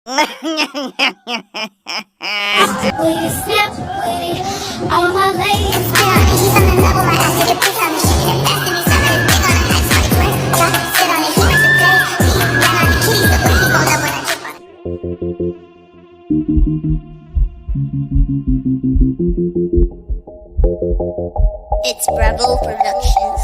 Will you snap with it? All my ladies down. He's on the level, my ass take a piece on the shit. And that's to me something big on an ice like twin. Got to sit on it, he wants to play. He got on the keys, the way he hold up when I trip on it. It's Bravo Productions.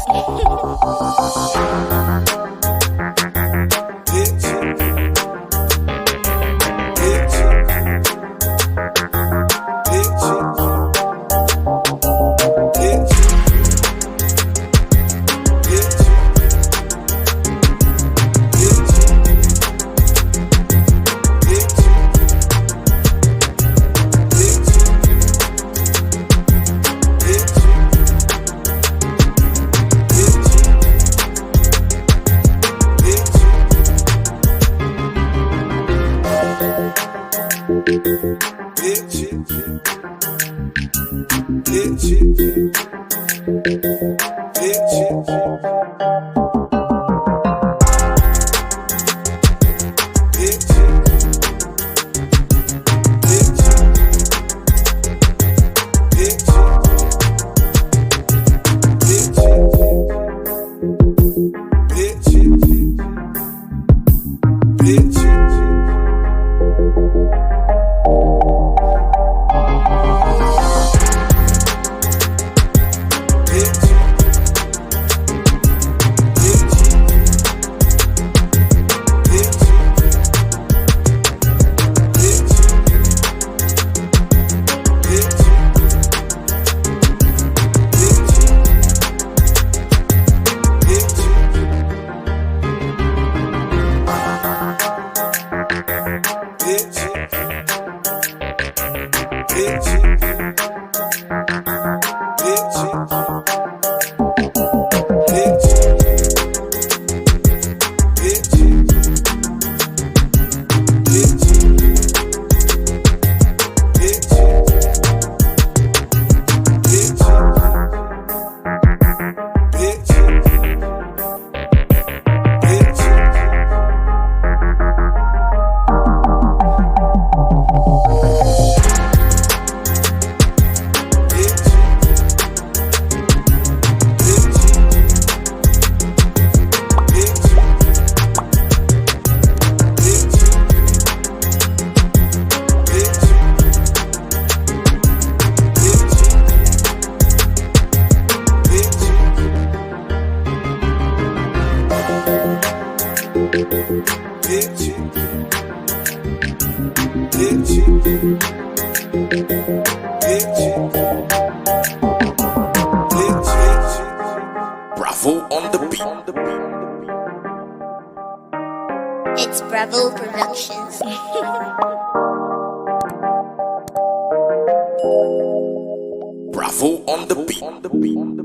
Bravo on the beat. It's Bravo Productions. Bravo on the beat.